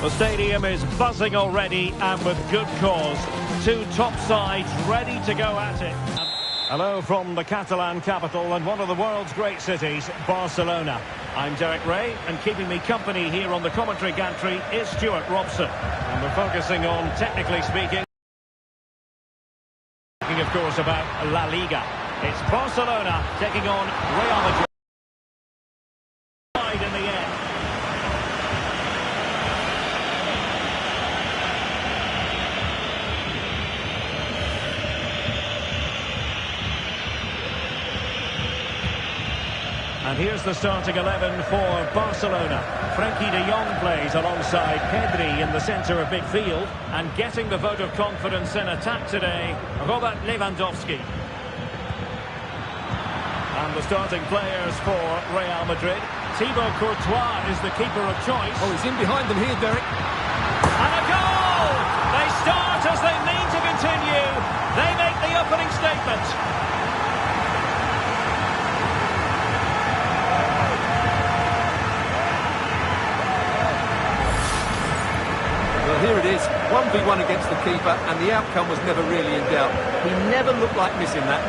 The stadium is buzzing already, and with good cause. Two top sides ready to go at it. Hello from the Catalan capital and one of the world's great cities, Barcelona. I'm Derek Ray, and keeping me company here on the commentary gantry is Stuart Robson. And we're focusing on, technically speaking, of course, about La Liga. It's Barcelona taking on Real Madrid in the end. And here's the starting 11 for Barcelona. Frenkie de Jong plays alongside Pedri in the centre of midfield. And getting the vote of confidence in attack today, Robert Lewandowski. And the starting players for Real Madrid. Thibaut Courtois is the keeper of choice. Oh, he's in behind them here, Derek. And a goal! They start as they mean to continue. They make the opening statement. Well, here it is, 1v1 against the keeper, and the outcome was never really in doubt. He never looked like missing that.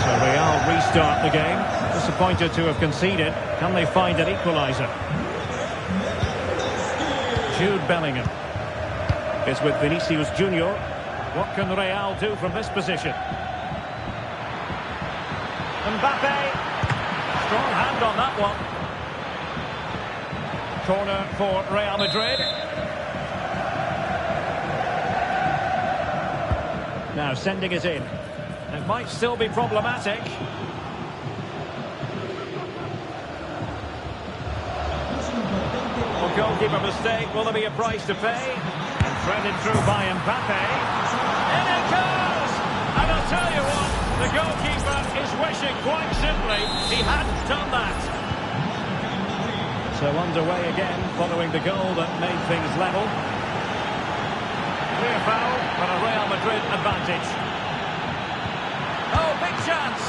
So Real restart the game. Disappointed to have conceded. Can they find an equaliser? Jude Bellingham is with Vinicius Junior. What can Real do from this position? Mbappe. Strong hand on that one. Corner for Real Madrid. Now sending it in. It might still be problematic. Well, goalkeeper mistake. Will there be a price to pay? And threaded through by Mbappe. In it goes! And I'll tell you what, the goalkeeper is wishing quite simply he hadn't done that. So underway again, following the goal that made things level. Clear foul, but a Real Madrid advantage. Oh, big chance!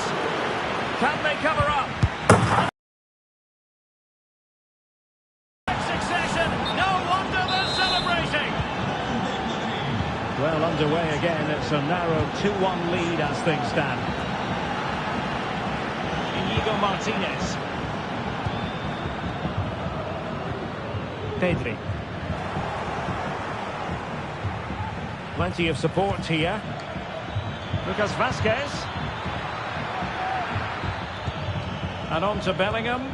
Can they cover up? Succession! No wonder they're celebrating! Well, underway again, it's a narrow 2-1 lead as things stand. Inigo Martinez. Pedri. Plenty of support here. Lucas Vazquez. And on to Bellingham.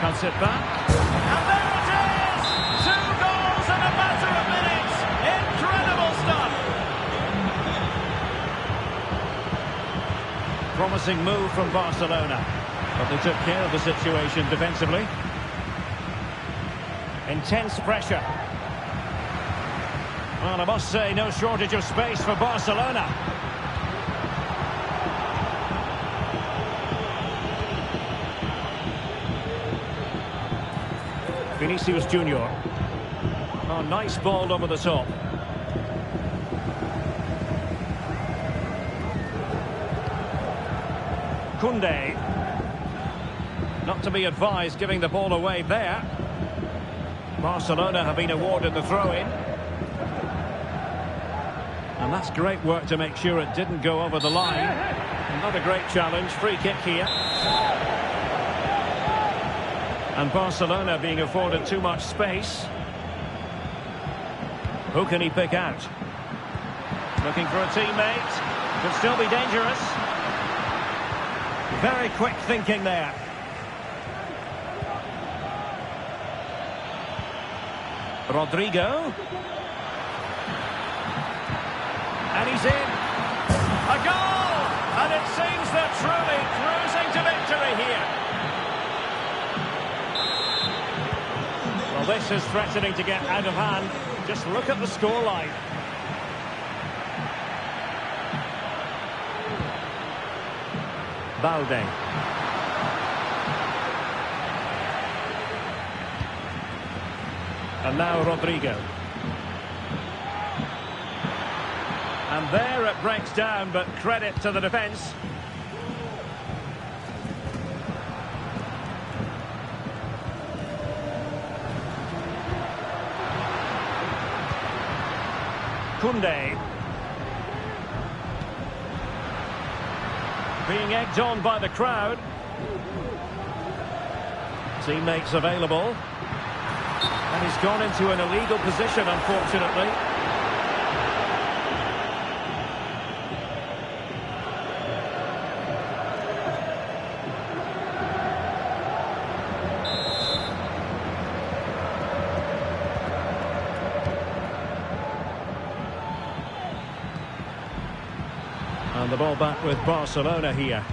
Cuts it back. And there it is! 2 goals in a matter of minutes! Incredible stuff! Promising move from Barcelona. But they took care of the situation defensively. Intense pressure. Well, I must say, no shortage of space for Barcelona. Vinicius Junior. Oh, nice ball over the top. Koundé. Not to be advised giving the ball away there. Barcelona have been awarded the throw-in. And that's great work to make sure it didn't go over the line. Another great challenge, free kick here. And Barcelona being afforded too much space. Who can he pick out? Looking for a teammate. Could still be dangerous. Very quick thinking there. Rodrigo. And he's in. A goal! And it seems they're truly cruising to victory here. Well, this is threatening to get out of hand. Just look at the scoreline. Balde. And now Rodrigo. And there it breaks down, but credit to the defence. Koundé. Being egged on by the crowd. Teammates available. And he's gone into an illegal position, unfortunately. And the ball back with Barcelona here.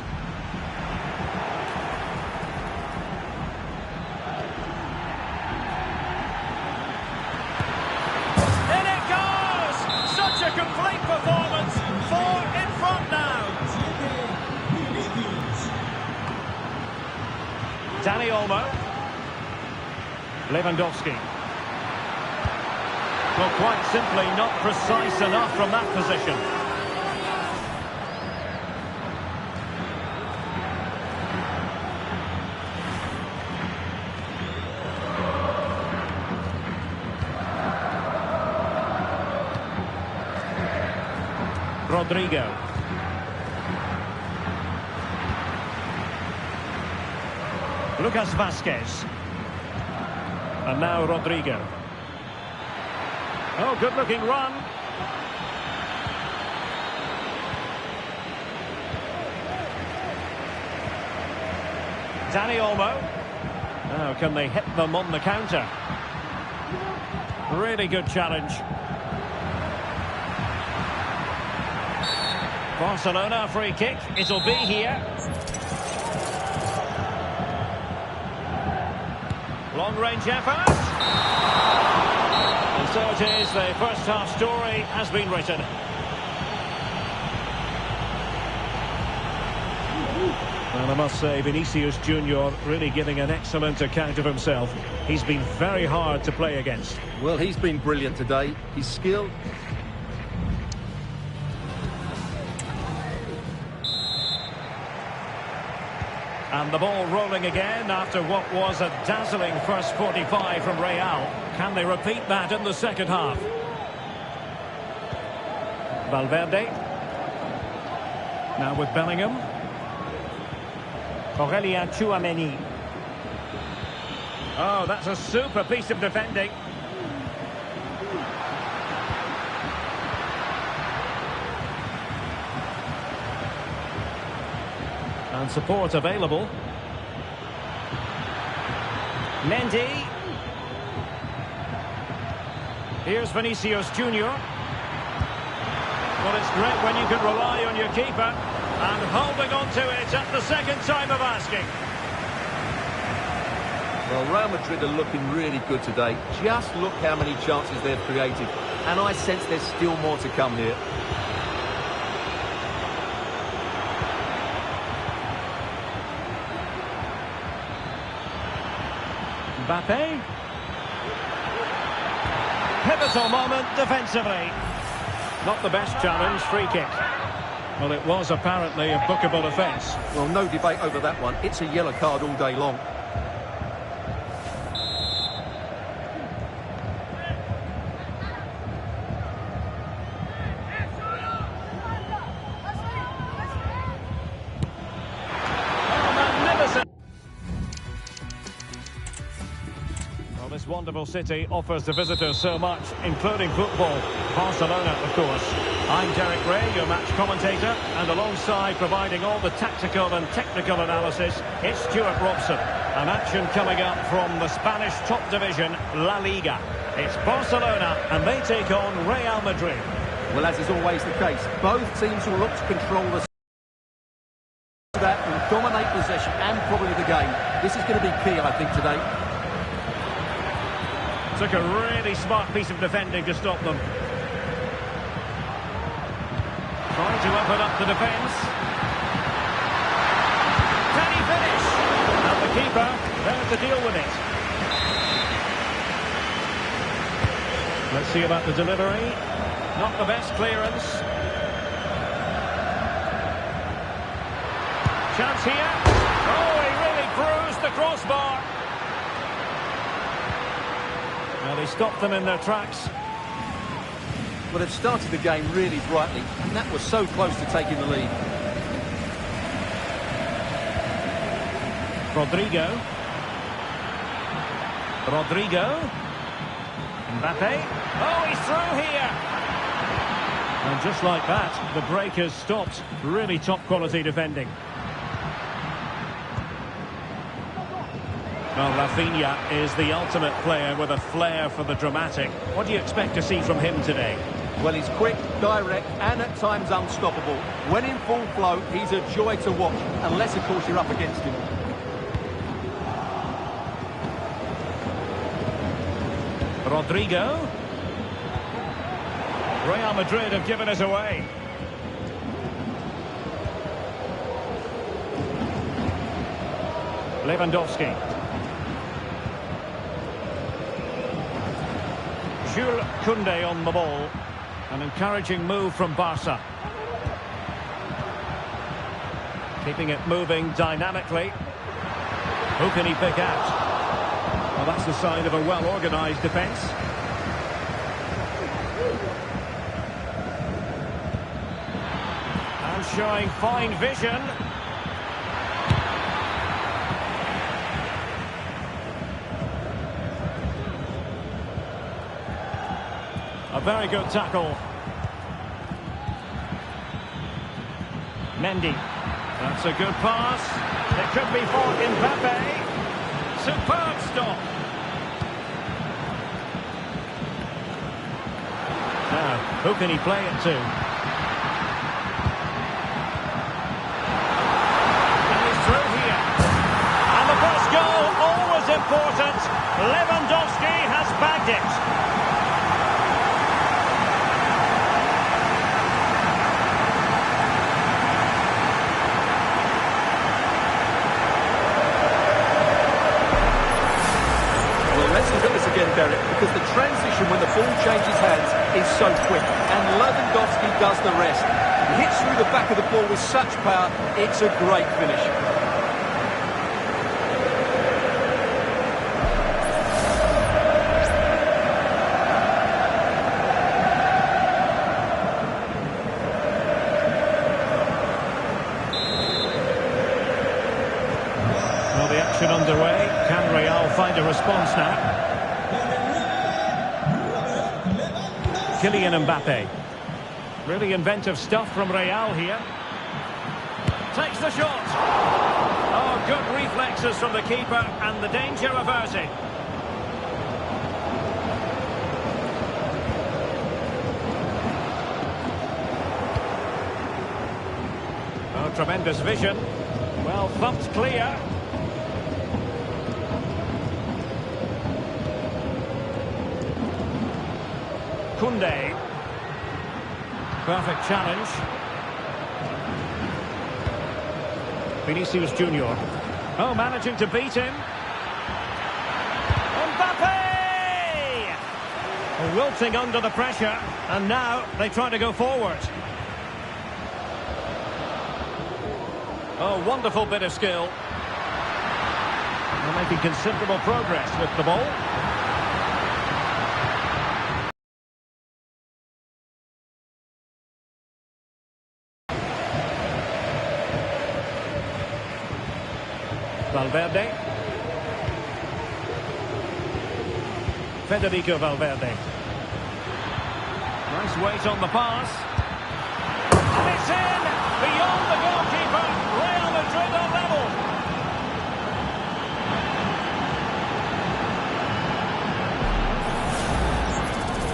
In it goes! Such a complete performance. 4 in front now. Dani Olmo. Lewandowski. Well, quite simply not precise enough from that position. Rodrigo. Lucas Vázquez. And now Rodrigo. Oh, good-looking run. Dani Olmo. Now, can they hit them on the counter? Really good challenge. Barcelona free kick. It'll be here. Long-range effort. And so it is. The first half story has been written. And I must say, Vinicius Junior really giving an excellent account of himself. He's been very hard to play against. Well, he's been brilliant today. He's skilled. And the ball rolling again after what was a dazzling first 45 from Real. Can they repeat that in the second half? Valverde. Now with Bellingham. Aurélien Tchouaméni. Oh, that's a super piece of defending. And support available. Mendy. Here's Vinicius Junior. Well, it's great when you can rely on your keeper. And holding on to it at the second time of asking. Well, Real Madrid are looking really good today. Just look how many chances they've created. And I sense there's still more to come here. Mbappe. Pivotal moment defensively. Not the best challenge, free kick. Well, it was apparently a bookable offence. Well, no debate over that one. It's a yellow card all day long. This wonderful city offers the visitors so much, including football. Barcelona, of course. I'm Derek Ray, your match commentator, and alongside providing all the tactical and technical analysis, it's Stuart Robson. An action coming up from the Spanish top division, La Liga. It's Barcelona, and they take on Real Madrid. Well, as is always the case, both teams will look to control the that and dominate possession and probably the game. This is going to be key, I think, today. Took a really smart piece of defending to stop them. Trying to open up the defence. Can he finish? And the keeper there to deal with it. Let's see about the delivery. Not the best clearance. Chance here. Oh, he really bruised the crossbar. Well, he stopped them in their tracks. Well, they've started the game really brightly, and that was so close to taking the lead. Rodrigo. Mbappe. Oh, he's through here. And just like that, the break has stopped. Really top quality defending. Well, Rafinha is the ultimate player with a flair for the dramatic. What do you expect to see from him today? Well, he's quick, direct, and at times unstoppable. When in full flow, he's a joy to watch, unless, of course, you're up against him. Rodrigo. Real Madrid have given us away. Lewandowski. Jules Koundé on the ball. An encouraging move from Barca. Keeping it moving dynamically. Who can he pick out? Well, that's the sign of a well-organised defence. And showing fine vision. A very good tackle. Mendy. That's a good pass. It could be for Mbappe. Superb stop. Now, who can he play it to? And he's through here. And the first goal, always important. Lewandowski has bagged it. Derek, because the transition when the ball changes hands is so quick, and Lewandowski does the rest. He hits through the back of the ball with such power, it's a great finish. Well, the action underway. Can Real find a response now? Kylian Mbappe. Really inventive stuff from Real here. Takes the shot. Oh, good reflexes from the keeper and the danger averted. Oh, tremendous vision. Well thumped clear. Koundé. Perfect challenge. Vinicius Junior. Oh, managing to beat him. Mbappe! Wilting under the pressure. And now they try to go forward. Oh, wonderful bit of skill. They're making considerable progress with the ball. Valverde. Federico Valverde. Nice weight on the pass. And it's in! Beyond the goalkeeper. Real Madrid are level.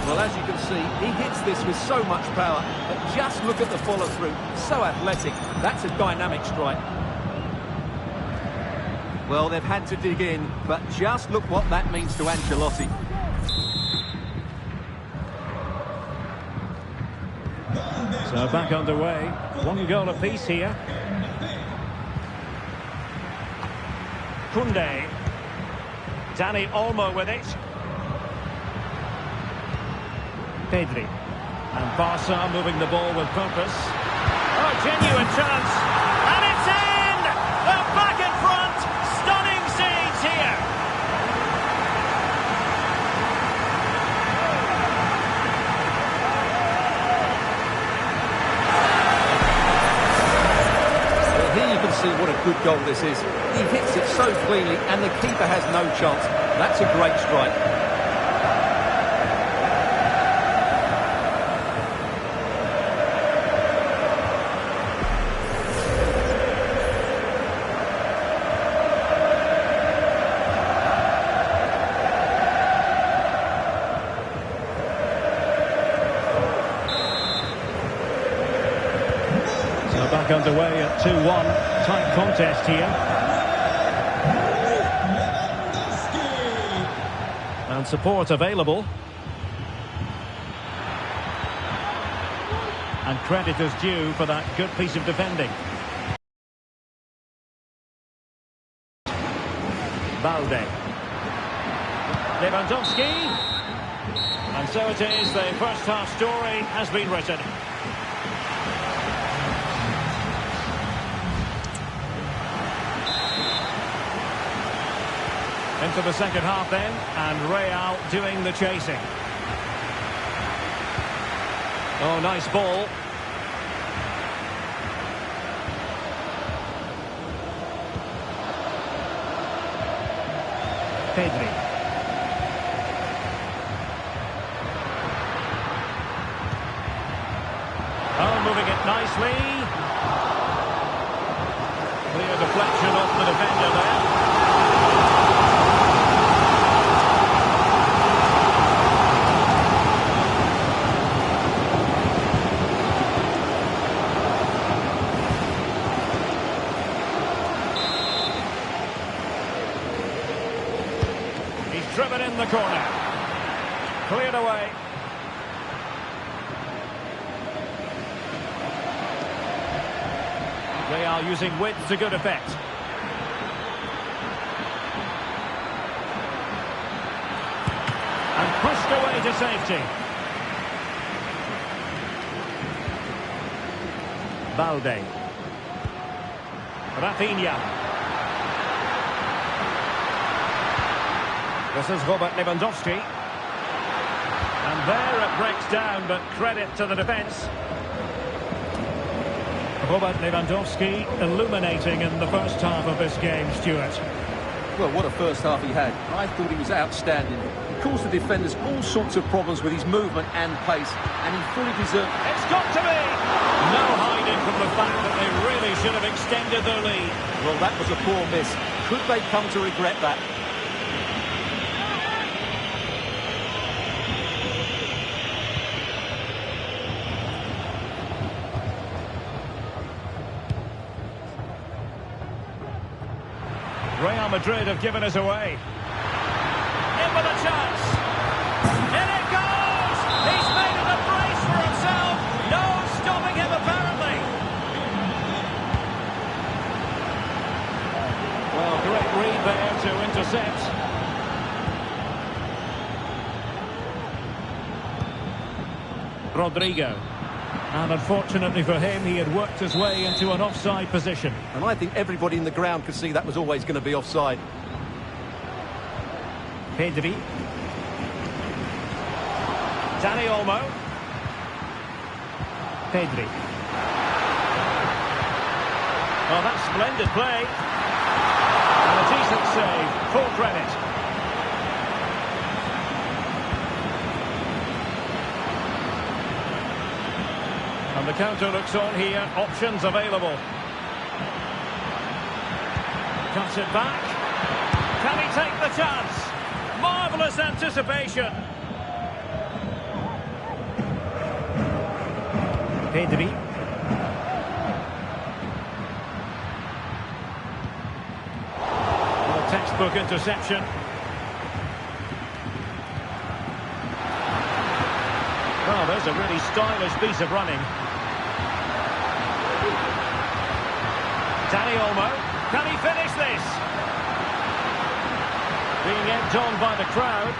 Well, as you can see, he hits this with so much power. But just look at the follow-through. So athletic. That's a dynamic strike. Well, they've had to dig in, but just look what that means to Ancelotti. So back underway. One goal apiece here. Koundé. Dani Olmo with it. Pedri. And Barca moving the ball with purpose. Oh, genuine chance. And it's in! They're back in front. Stunning scenes here. Here you can see what a good goal this is. He hits it so cleanly and the keeper has no chance. That's a great strike. Back underway at 2-1. Tight contest here. And support available. And credit is due for that good piece of defending. Balde. Lewandowski. And so it is, the first half story has been written. Into the second half then, and Real doing the chasing. Oh, nice ball. Pedri. Oh, moving it nicely. Clear deflection off the defender there. Driven in the corner. Cleared away. Real using width to good effect. And pushed away to safety. Balde. Rafinha. This is Robert Lewandowski. And there it breaks down, but credit to the defence. Robert Lewandowski illuminating in the first half of this game, Stuart. Well, what a first half he had. I thought he was outstanding. He caused the defenders all sorts of problems with his movement and pace, and he fully deserved... It's got to be! No hiding from the fact that they really should have extended their lead. Well, that was a poor miss. Could they come to regret that? Real Madrid have given us away. In with a chance. In it goes! He's made it a brace for himself. No stopping him, apparently. Well, great read there to intercept. Rodrigo. And unfortunately for him, he had worked his way into an offside position. And I think everybody in the ground could see that was always going to be offside. Pedri. Dani Olmo. Pedri. Oh, that's splendid play. And a decent save. Full credit. And the counter looks on here. Options available. Cuts it back. Can he take the chance? Marvellous anticipation. Pedri. A textbook interception. Oh, there's a really stylish piece of running. Dani Olmo, can he finish this? Being egged on by the crowd.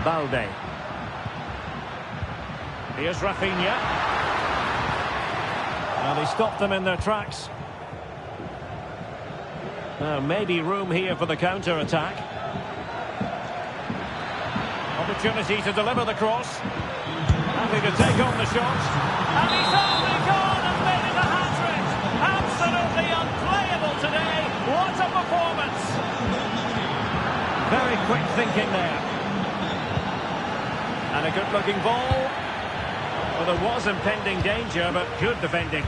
Balde. Here's Rafinha. Now they stopped them in their tracks. Now maybe room here for the counter-attack. Opportunity to deliver the cross. Happy to take on the shot. And he's only gone and made it a hat-trick. Absolutely unplayable today. What a performance. Very quick thinking there. And a good-looking ball. Well, there was impending danger, but good defending.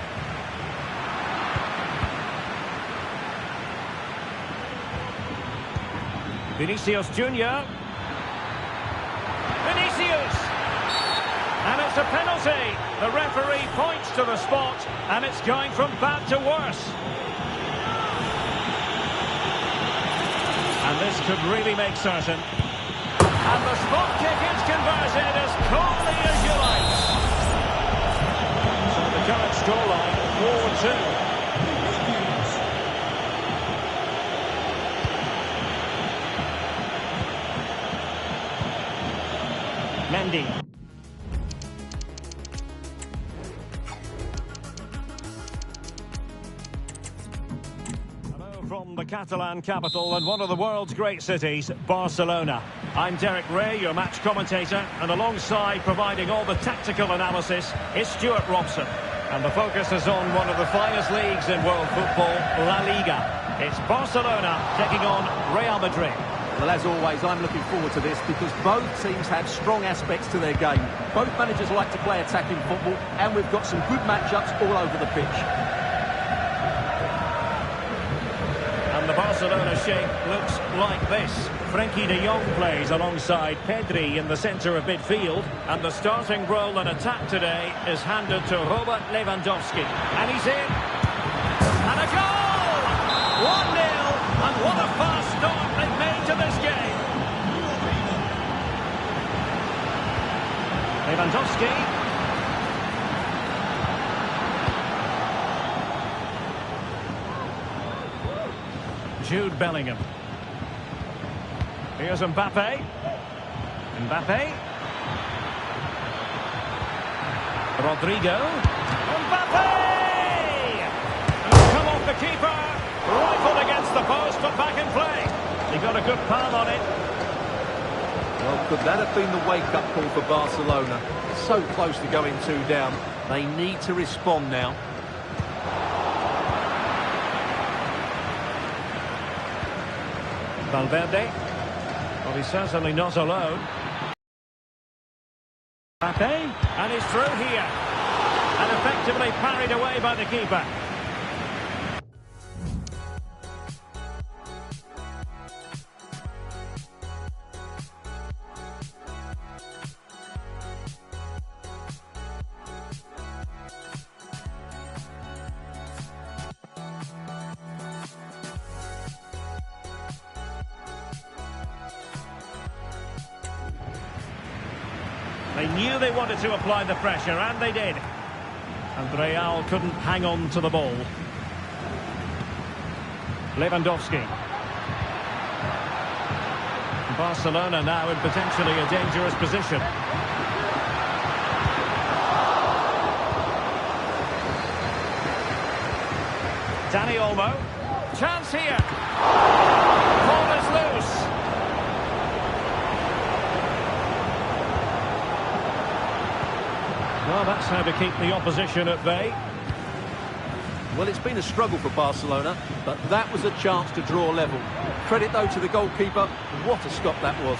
Vinicius Junior. Vinicius! And it's a penalty. The referee points to the spot, and it's going from bad to worse. And this could really make certain. And the spot kick is converted as coolly as you like. So the current scoreline, 4-2. Mendy. Hello from the Catalan capital and one of the world's great cities, Barcelona. I'm Derek Ray, your match commentator, and alongside providing all the tactical analysis is Stuart Robson. And the focus is on one of the finest leagues in world football, La Liga. It's Barcelona taking on Real Madrid. Well, as always, I'm looking forward to this because both teams have strong aspects to their game. Both managers like to play attacking football, and we've got some good matchups all over the pitch. And the Barcelona shape looks like this. Frenkie de Jong plays alongside Pedri in the centre of midfield, and the starting role in attack today is handed to Robert Lewandowski. And he's in. And a goal! 1-0, and what a fast start they've made to this game. Lewandowski. Jude Bellingham. Here's Mbappe. Mbappe. Rodrigo. Mbappe! And it's come off the keeper. Rifled against the post, but back in play. He got a good palm on it. Well, could that have been the wake-up call for Barcelona? So close to going 2 down. They need to respond now. Valverde. Well, he's certainly not alone. Mbappe. And he's through here. And effectively parried away by the keeper. They knew they wanted to apply the pressure, and they did. And Real couldn't hang on to the ball. Lewandowski. Barcelona now in potentially a dangerous position. Dani Olmo. Chance here. Ball is loose. Well, that's how to keep the opposition at bay. Well, it's been a struggle for Barcelona, but that was a chance to draw level. Credit, though, to the goalkeeper. What a stop that was.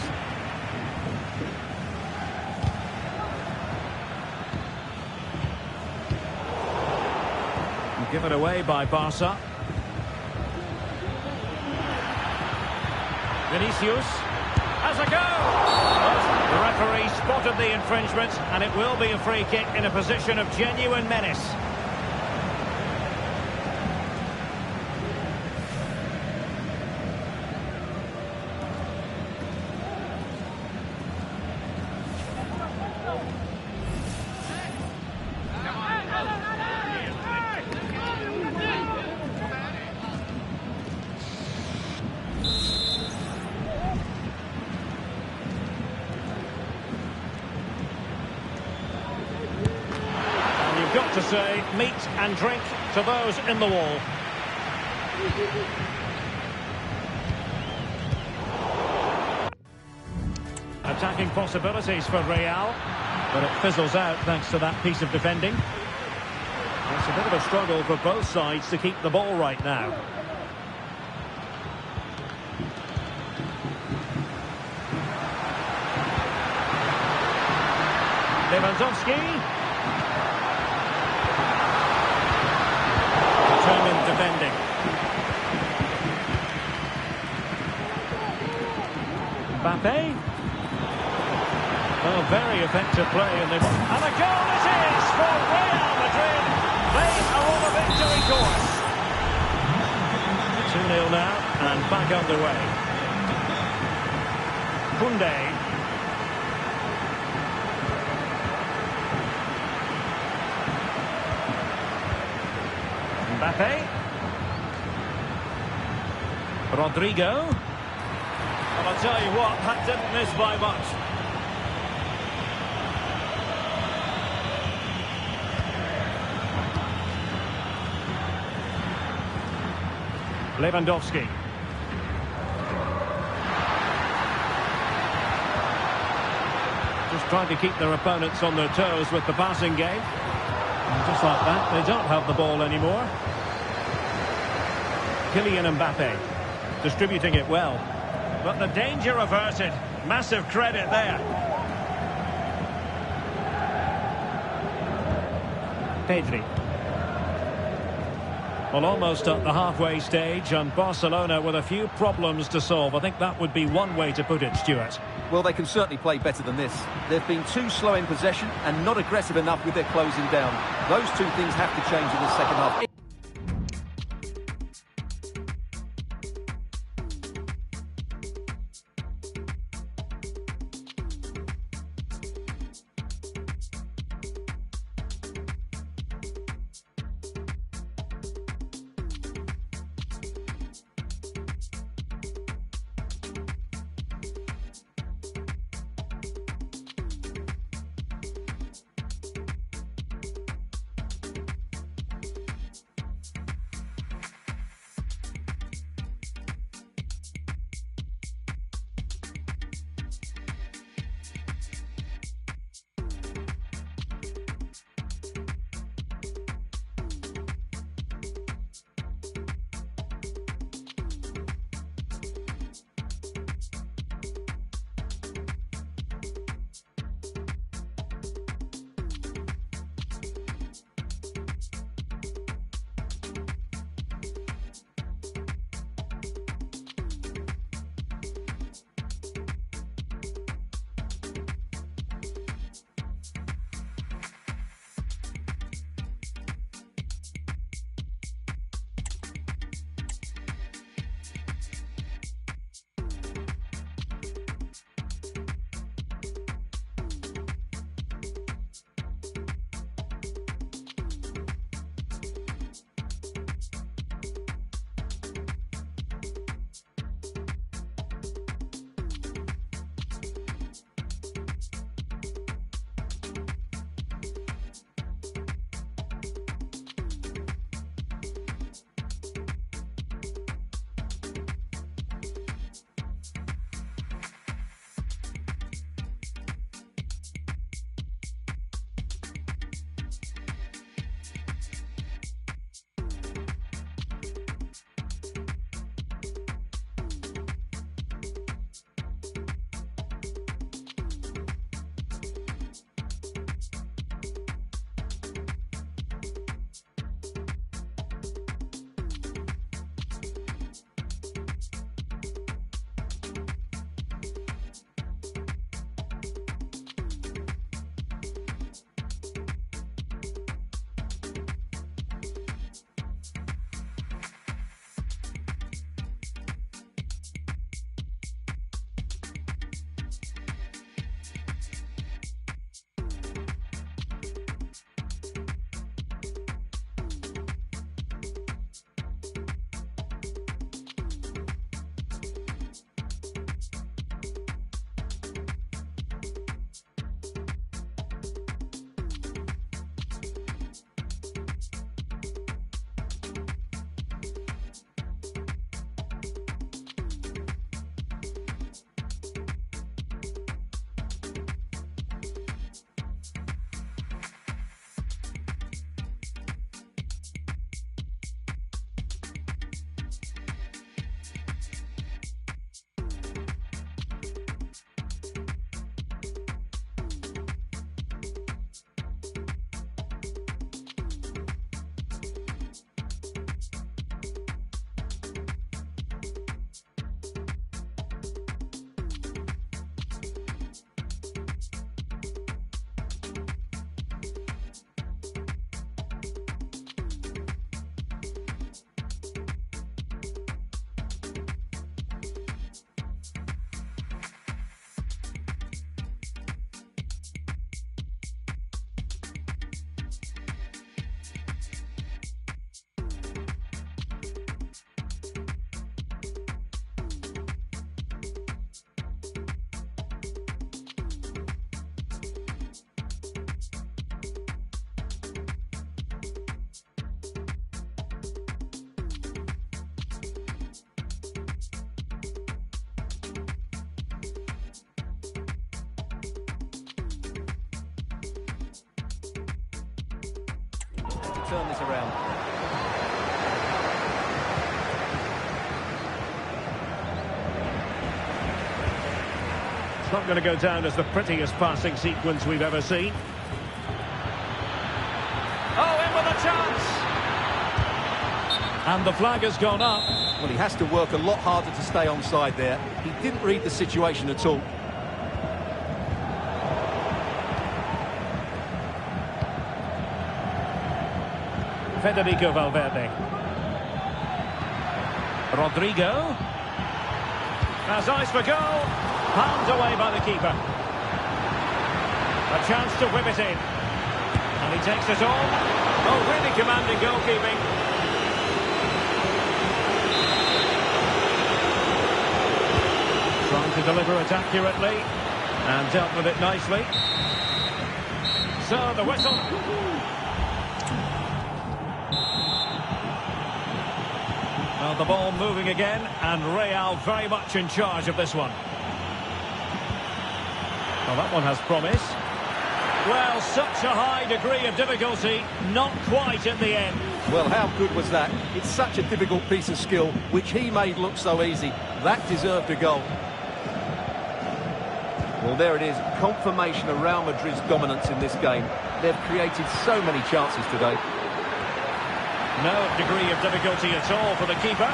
Given away by Barca. Vinicius has a go! The referee spotted the infringement, and it will be a free kick in a position of genuine menace. Got to say, meat and drink to those in the wall. A attacking possibilities for Real, but it fizzles out thanks to that piece of defending. It's a bit of a struggle for both sides to keep the ball right now. Lewandowski. Determined defending. Mbappe. Well, very effective play. And a goal it is for Real Madrid. They are on a victory course. 2-0 now and back underway. Koundé. Mbappe. Rodrigo. Well, I'll tell you what, that didn't miss by much. Lewandowski. Just trying to keep their opponents on their toes with the passing game. And just like that, they don't have the ball anymore. Kylian Mbappe distributing it well. But the danger averted. Massive credit there. Pedri. Well, almost at the halfway stage, and Barcelona with a few problems to solve. I think that would be one way to put it, Stuart. Well, they can certainly play better than this. They've been too slow in possession and not aggressive enough with their closing down. Those two things have to change in the second half. to turn this around. It's not going to go down as the prettiest passing sequence we've ever seen. Oh, in with a chance! And the flag has gone up. Well, he has to work a lot harder to stay onside there. He didn't read the situation at all. Federico Valverde. Rodrigo. Has eyes for goal. Palmed away by the keeper. A chance to whip it in. And he takes it on. Oh, really commanding goalkeeping. Trying to deliver it accurately. And dealt with it nicely. So, the whistle. Well, the ball moving again, and Real very much in charge of this one. Well, that one has promise. Well, such a high degree of difficulty, not quite in the end. Well, how good was that? It's such a difficult piece of skill, which he made look so easy. That deserved a goal. Well, there it is, confirmation of Real Madrid's dominance in this game. They've created so many chances today. No degree of difficulty at all for the keeper.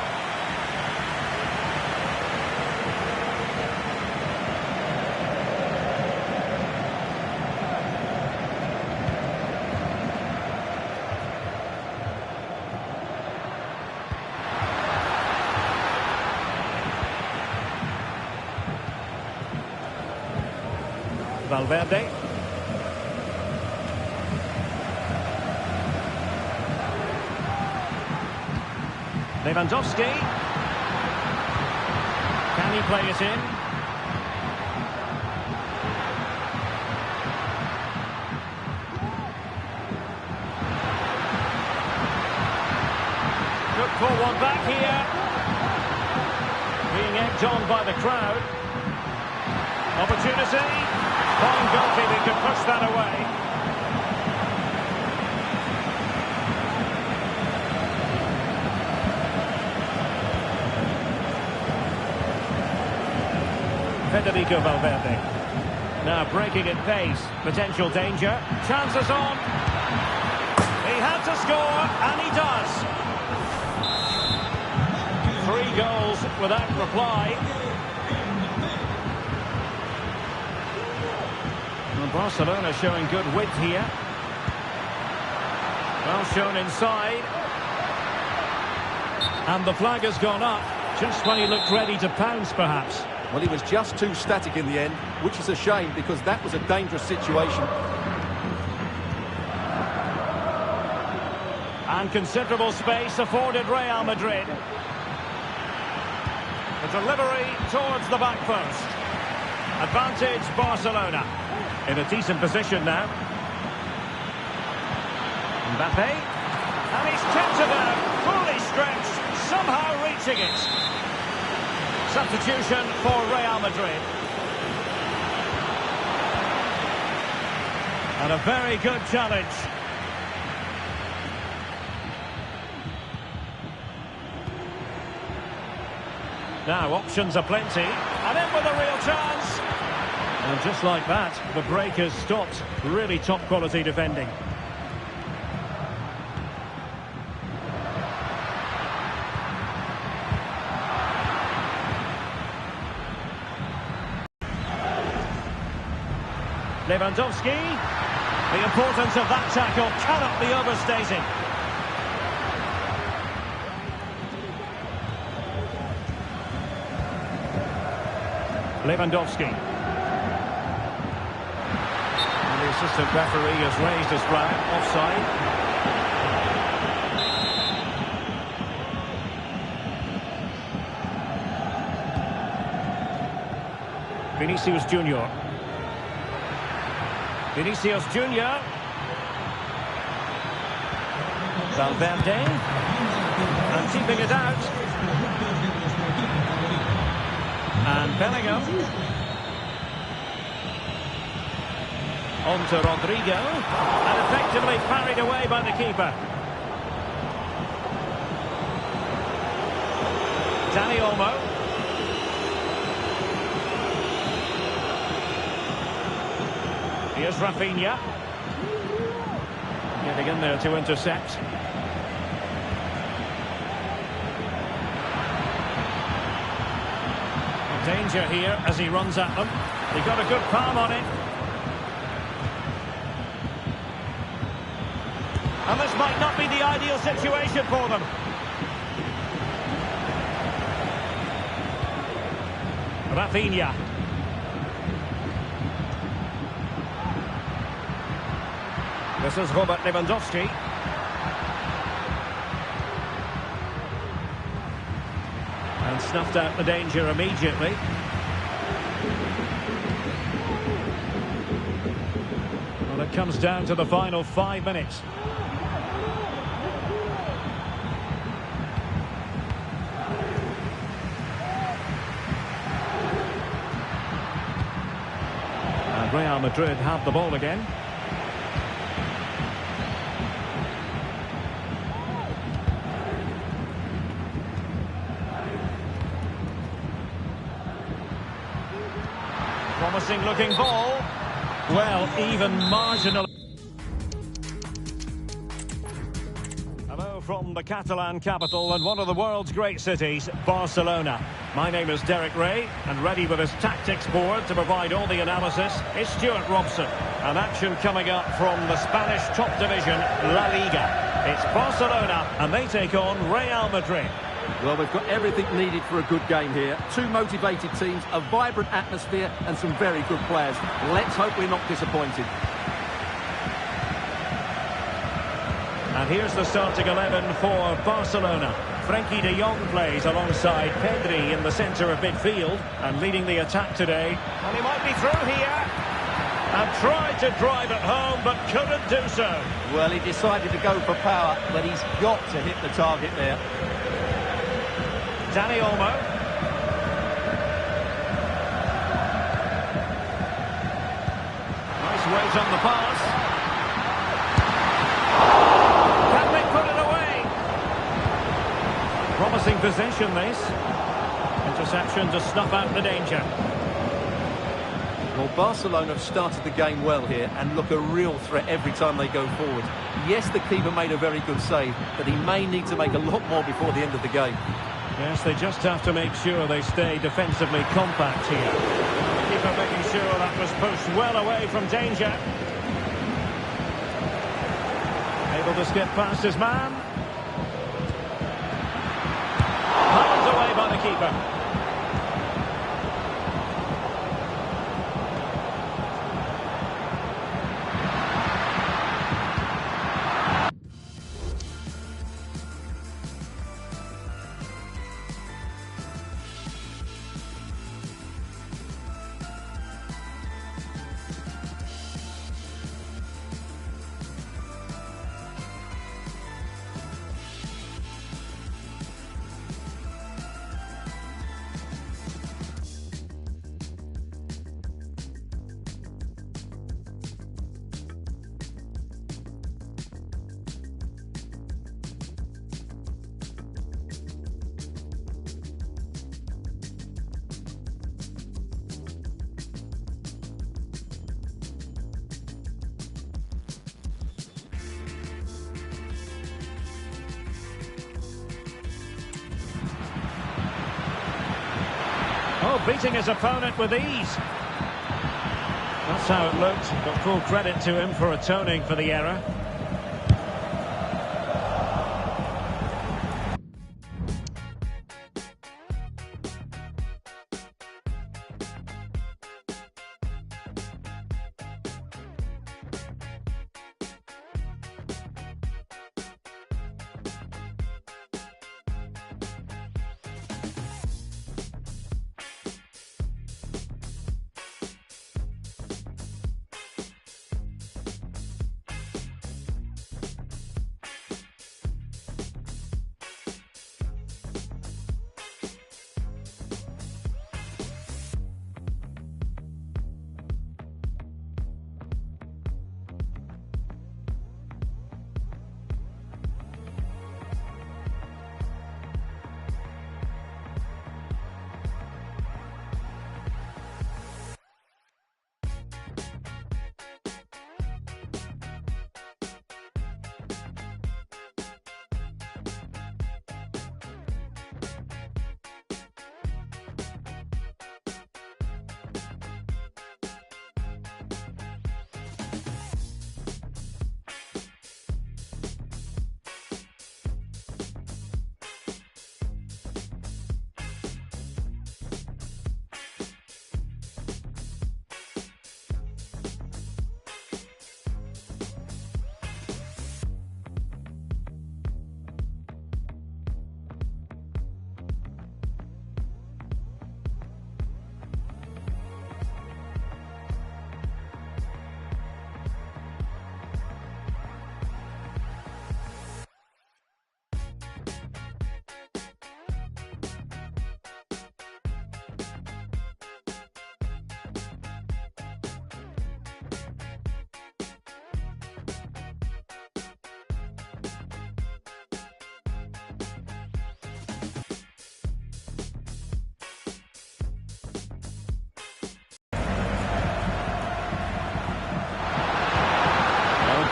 Valverde. Lewandowski. Can he play it in? Look for one back here. Being egged on by the crowd. Opportunity. Fine goalkeeping can push that away. Federico Valverde. Now breaking at pace. Potential danger. Chances on. He had to score, and he does. 3 goals without reply. And Barcelona showing good width here. Well shown inside. And the flag has gone up. Just when he looked ready to pounce, perhaps. Well, he was just too static in the end, which is a shame because that was a dangerous situation. And considerable space afforded Real Madrid. The delivery towards the back post. Advantage Barcelona. In a decent position now. Mbappe. And he's kept it out. Fully stretched. Somehow reaching it. Substitution for Real Madrid. And a very good challenge. Now options are plenty. And in with a real chance. And just like that, the break has stopped. Really top quality defending. Lewandowski. The importance of that tackle cannot be overstated. Lewandowski. And the assistant referee has raised his flag. Offside. Vinicius Junior. Vinicius Junior. Valverde. And keeping it out. And Bellingham. On to Rodrigo. And effectively parried away by the keeper. Dani Olmo. Here's Rafinha. Getting in there to intercept. Danger here as he runs at them. He got a good palm on it. And this might not be the ideal situation for them. Rafinha. This is Robert Lewandowski. And snuffed out the danger immediately. Well, it comes down to the final 5 minutes. And Real Madrid have the ball again. Promising looking ball. Well, even marginal. Hello from the Catalan capital and one of the world's great cities, Barcelona. My name is Derek Ray, and ready with his tactics board to provide all the analysis is Stuart Robson. An action coming up from the Spanish top division, La Liga. It's Barcelona, and they take on Real Madrid. Well, we've got everything needed for a good game here. Two motivated teams, a vibrant atmosphere and some very good players. Let's hope we're not disappointed. And here's the starting 11 for Barcelona. Frenkie de Jong plays alongside Pedri in the centre of midfield and leading the attack today. And he might be through here. And tried to drive it home but couldn't do so. Well, he decided to go for power, but he's got to hit the target there. Dani Olmo. Nice weight on the pass. Can they put it away? Promising possession, this. Interception to snuff out the danger. Well, Barcelona have started the game well here and look a real threat every time they go forward. Yes, the keeper made a very good save, but he may need to make a lot more before the end of the game. Yes, they just have to make sure they stay defensively compact here. The keeper making sure that was pushed well away from danger. Able to skip past his man. Held away by the keeper. Oh, beating his opponent with ease. That's how it looked, but full credit to him for atoning for the error.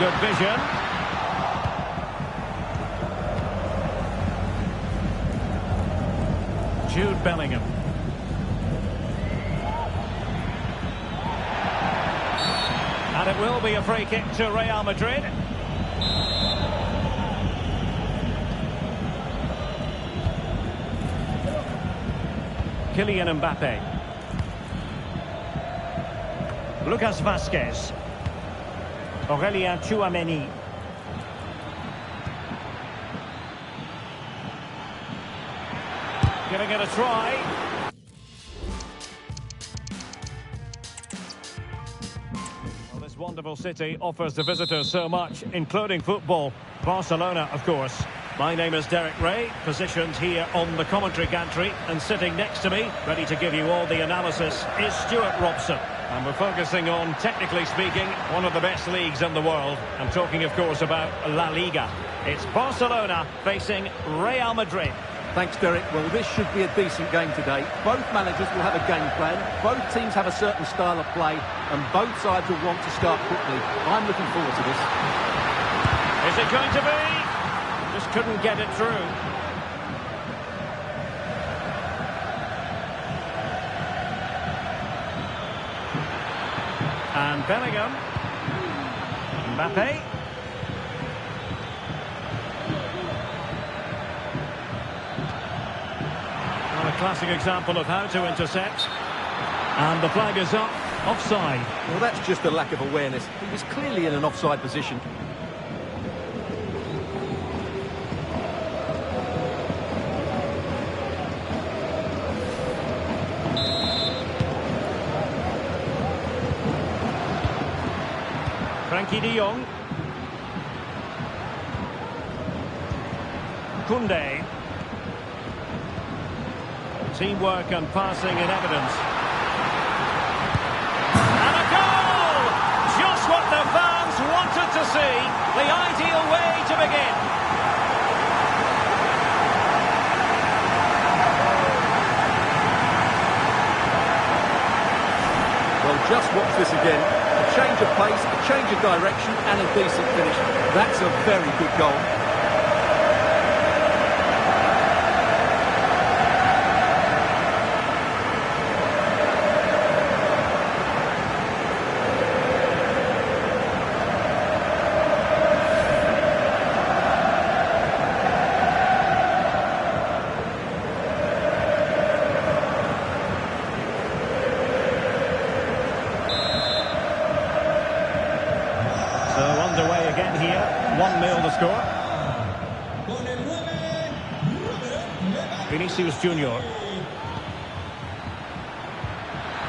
good vision. Jude Bellingham. And it will be a free kick to Real Madrid. Kylian Mbappe. Lucas Vazquez. Aurélien Tchouameni. Giving it a try. Well, this wonderful city offers the visitors so much, including football. Barcelona, of course. My name is Derek Ray, positioned here on the commentary gantry, and sitting next to me, ready to give you all the analysis, is Stuart Robson. And we're focusing on, technically speaking, one of the best leagues in the world. I'm talking, of course, about La Liga. It's Barcelona facing Real Madrid. Thanks, Derek. Well, this should be a decent game today. Both managers will have a game plan. Both teams have a certain style of play, and both sides will want to start quickly. I'm looking forward to this. Is it going to be? Just couldn't get it through. And Bellingham. Mbappe. Well, a classic example of how to intercept. And the flag is up. Offside. Well, that's just a lack of awareness. He was clearly in an offside position. Frenkie de Jong. Koundé. Teamwork and passing in evidence. And a goal! Just what the fans wanted to see. The ideal way to begin. Well, just watch this again. A change of pace, a change of direction, and a decent finish. That's a very good goal. Underway again here, 1-0 the score. Vinicius Junior.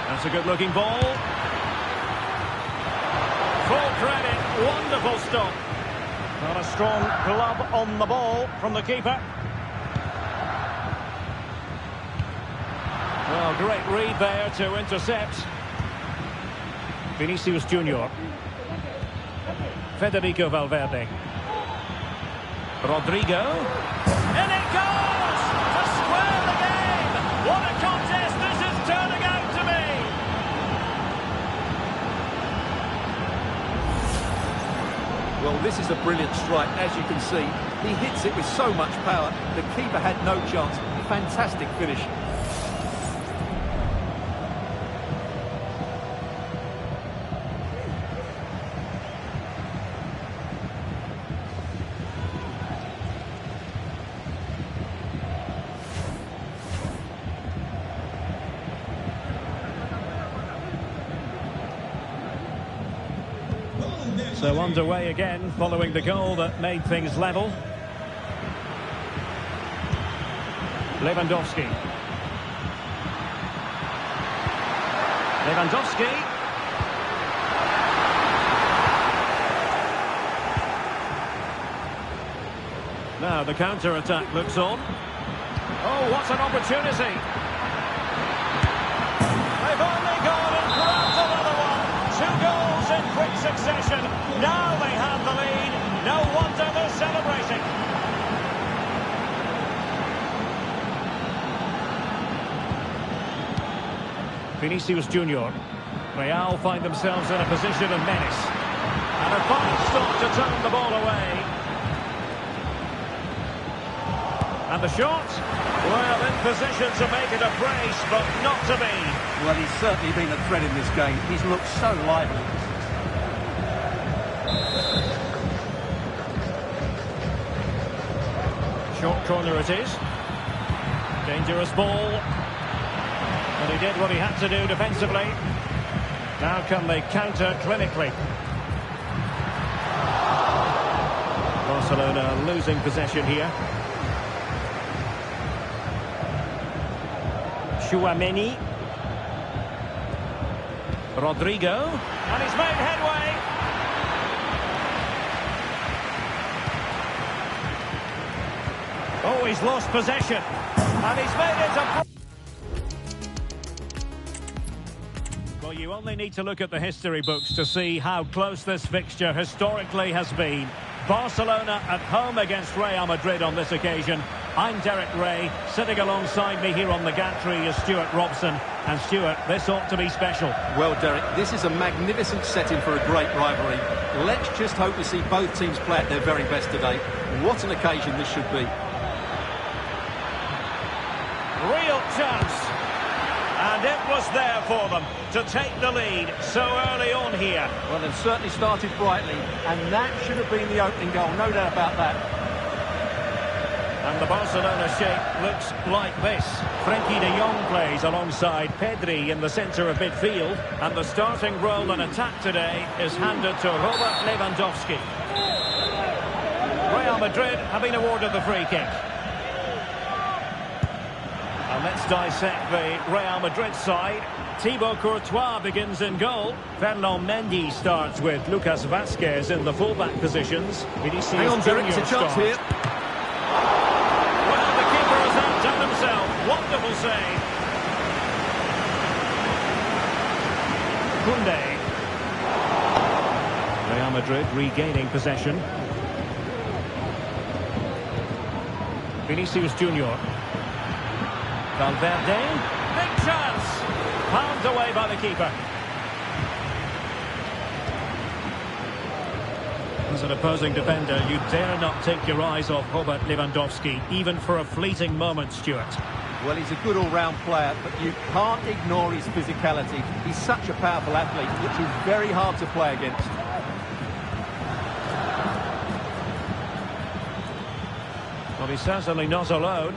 That's a good looking ball. Full credit, wonderful stop. Not a strong glove on the ball from the keeper. Well, great read there to intercept. Vinicius Junior. Federico Valverde. Rodrigo. And it goes! To square the game! What a contest this is turning out to be! Well, this is a brilliant strike, as you can see. He hits it with so much power. The keeper had no chance. Fantastic finish. So underway again, following the goal that made things level. Lewandowski. Lewandowski. Now the counter-attack looks on. Oh, what an opportunity! They've only gone and grabbed another one. 2 goals in quick succession. Now they have the lead. No wonder they're celebrating. Vinicius Junior. Real find themselves in a position of menace. And A fine stop to turn the ball away. And the shot? Well, in position to make it a brace, but not to be. Well, he's certainly been a threat in this game. He's looked so lively. Short corner it is. Dangerous ball. But he did what he had to do defensively. Now can they counter clinically? Barcelona losing possession here. Tchouaméni. Rodrigo. And he's made headway. Oh, he's lost possession. And he's made it a... Well, you only need to look at the history books to see how close this fixture historically has been. Barcelona at home against Real Madrid on this occasion. I'm Derek Ray. Sitting alongside me here on the gantry is Stuart Robson. And Stuart, this ought to be special. Well, Derek, this is a magnificent setting for a great rivalry. Let's just hope to see both teams play at their very best today. What an occasion this should be. Real chance. And it was there for them to take the lead so early on here. Well, they've certainly started brightly, and that should have been the opening goal, no doubt about that. And the Barcelona shape looks like this. Frenkie de Jong plays alongside Pedri in the centre of midfield. And the starting role in attack today is handed to Robert Lewandowski. Real Madrid have been awarded the free kick. And let's dissect the Real Madrid side. Thibaut Courtois begins in goal. Ferland Mendy starts with Lucas Vazquez in the fullback positions. Hang on, Derek, it's a chance here. Well, the keeper has outdone himself. Wonderful save. Koundé. Real Madrid regaining possession. Vinicius Junior. Valverde, big chance, palmed away by the keeper. As an opposing defender, you dare not take your eyes off Robert Lewandowski, even for a fleeting moment, Stuart. Well, he's a good all-round player, but you can't ignore his physicality. He's such a powerful athlete, which is very hard to play against. Well, he's certainly not alone.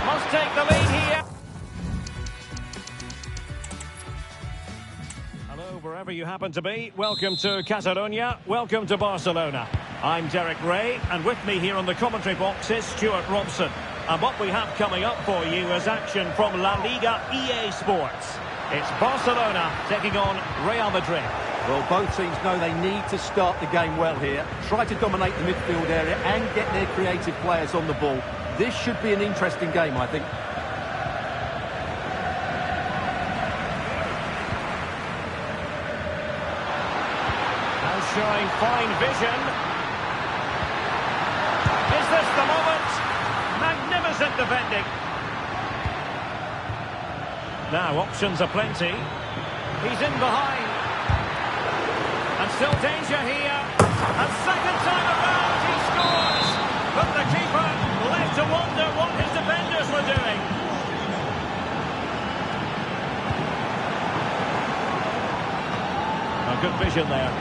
Must take the lead here. Hello, wherever you happen to be. Welcome to Catalonia. Welcome to Barcelona. I'm Derek Ray, and with me here on the commentary box is Stuart Robson. And what we have coming up for you is action from La Liga EA Sports. It's Barcelona taking on Real Madrid. Well, both teams know they need to start the game well here. Try to dominate the midfield area and get their creative players on the ball. This should be an interesting game, I think. Now showing fine vision. Is this the moment? Magnificent defending. Now options are plenty. He's in behind. And still danger here. And second time around he scores. But the keeper left to wonder what his defenders were doing. A good vision there.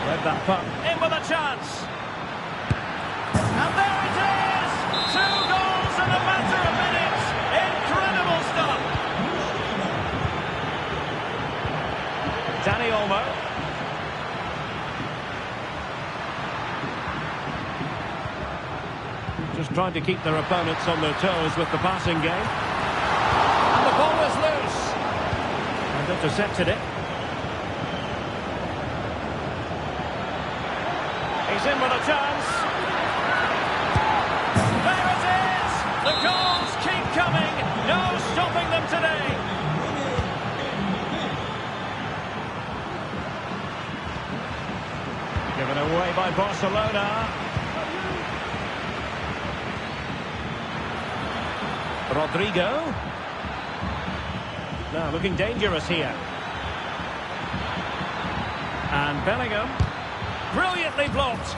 Read that puck. In with a chance. And there it is! 2 goals in a matter of minutes. Incredible stuff. Dani Olmo. Just trying to keep their opponents on their toes with the passing game. And the ball is loose. And intercepted it. He's in with a chance. There it is! The goals keep coming. No stopping them today. Given away by Barcelona. Rodrigo. Now looking dangerous here. And Bellingham, brilliantly blocked.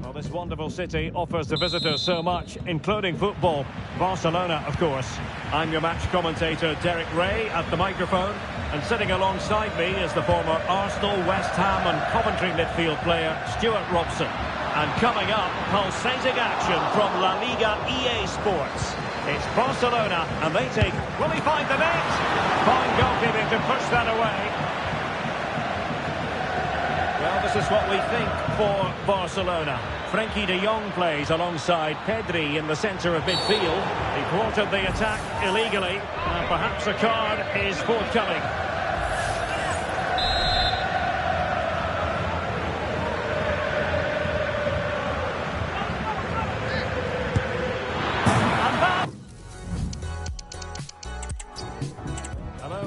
Well, this wonderful city offers the visitors so much, including football. Barcelona, of course. I'm your match commentator, Derek Ray, at the microphone. And sitting alongside me is the former Arsenal, West Ham and Coventry midfield player, Stuart Robson. And coming up, pulsating action from La Liga EA Sports. It's Barcelona, and they take... Will he find the net? Fine goalkeeping to push that away. Well, this is what we think for Barcelona. Frenkie de Jong plays alongside Pedri in the centre of midfield. He thwarted the attack illegally, and perhaps a card is forthcoming.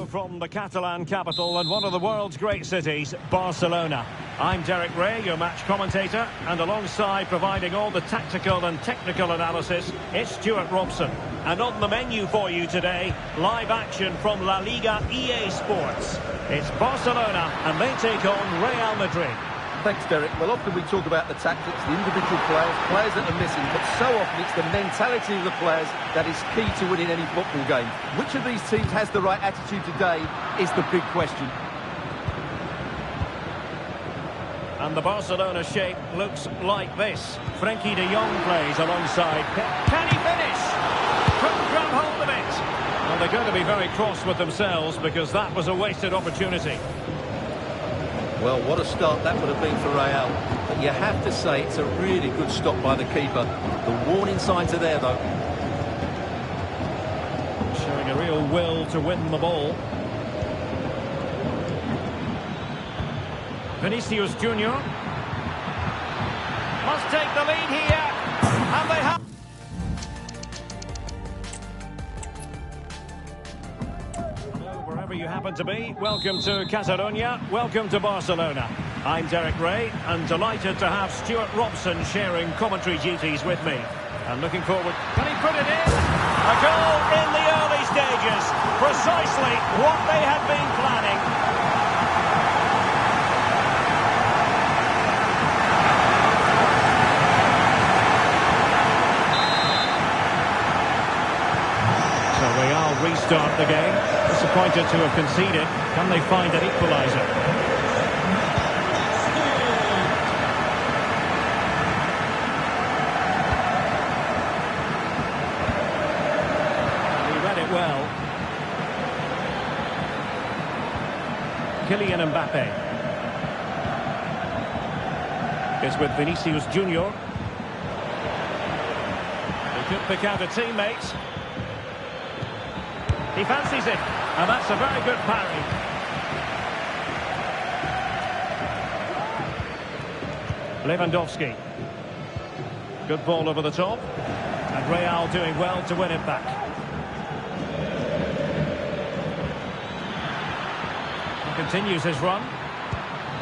From the Catalan capital and one of the world's great cities, Barcelona. I'm Derek Ray, your match commentator, and alongside providing all the tactical and technical analysis, it's Stuart Robson. And on the menu for you today, live action from La Liga EA Sports. It's Barcelona, and they take on Real Madrid. Thanks, Derek. Well, often we talk about the tactics, the individual players that are missing, but so often it's the mentality of the players that is key to winning any football game. Which of these teams has the right attitude today is the big question. And the Barcelona shape looks like this. Frenkie de Jong plays alongside Can he finish? Couldn't grab hold of it. Well, they're going to be very cross with themselves because that was a wasted opportunity. Well, what a start that would have been for Real. But you have to say it's a really good stop by the keeper. The warning signs are there, though. Showing a real will to win the ball. Vinicius Junior must take the lead here. And they have... Wherever you happen to be, welcome to Catalonia, welcome to Barcelona. I'm Derek Ray, and delighted to have Stuart Robson sharing commentary duties with me. And looking forward, can he put it in? A goal in the early stages, precisely what they had been planning. So Real restart the game. Disappointed to have conceded. Can they find an equaliser? He read it well. Kylian Mbappe is with Vinicius Junior. He could pick out a teammate. He fancies it, and that's a very good parry. Lewandowski. Good ball over the top. And Real doing well to win it back. He continues his run.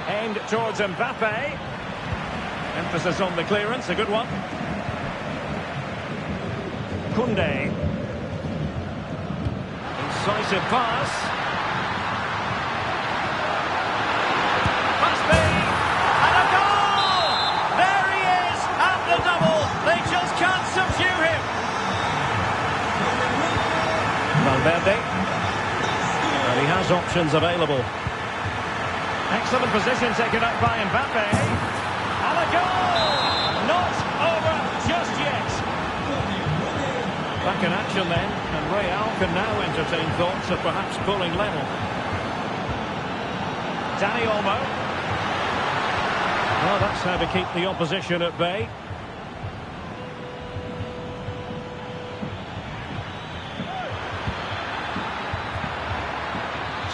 Aimed towards Mbappe. Emphasis on the clearance, a good one. Koundé. Decisive pass. Must be. And a goal! There he is at the double. They just can't subdue him. Valverde. And he has options available. Excellent position taken up by Mbappe. And a goal! Not over just yet. Back in action then, and Real can now entertain thoughts of perhaps pulling level. Dani Olmo. Well, that's how to keep the opposition at bay.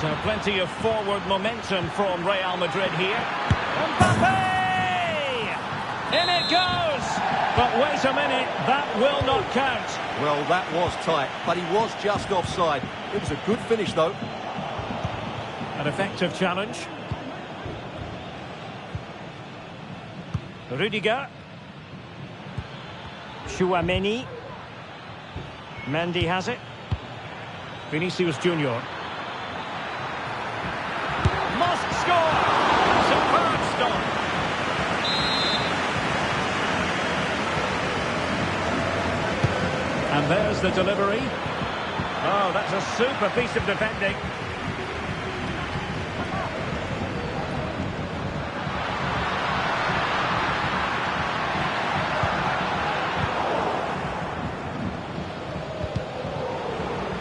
So plenty of forward momentum from Real Madrid here. Mbappe! In it goes! But wait a minute, that will not count. Well, that was tight, but he was just offside. It was a good finish, though. An effective challenge. Rudiger. Tchouaméni. Mendy has it. Vinicius Junior. Must score! Superb stop. And there's the delivery. Oh, that's a super piece of defending.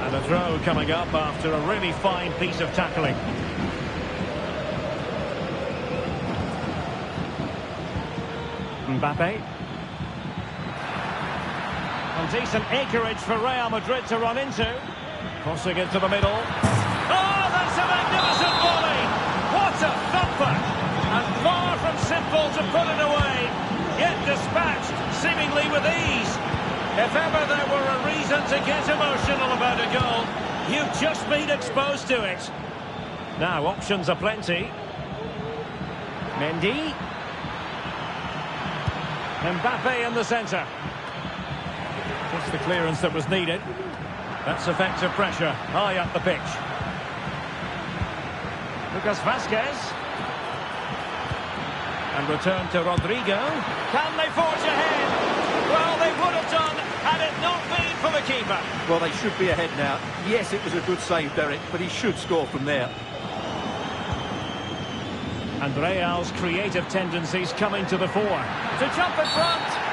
And a throw coming up after a really fine piece of tackling. Mbappe. And decent acreage for Real Madrid to run into. Crossing into the middle. Oh, that's a magnificent volley! What a thumper! And far from simple to put it away. Yet dispatched, seemingly with ease. If ever there were a reason to get emotional about a goal, you've just been exposed to it. Now, options are plenty. Mendy. Mbappe in the centre. Just the clearance that was needed. That's effective pressure, high up the pitch. Lucas Vazquez. And return to Rodrigo. Can they forge ahead? Well, they would have done had it not been for the keeper. Well, they should be ahead now. Yes, it was a good save, Derek, but he should score from there. And Real's creative tendencies coming to the fore. To jump in front.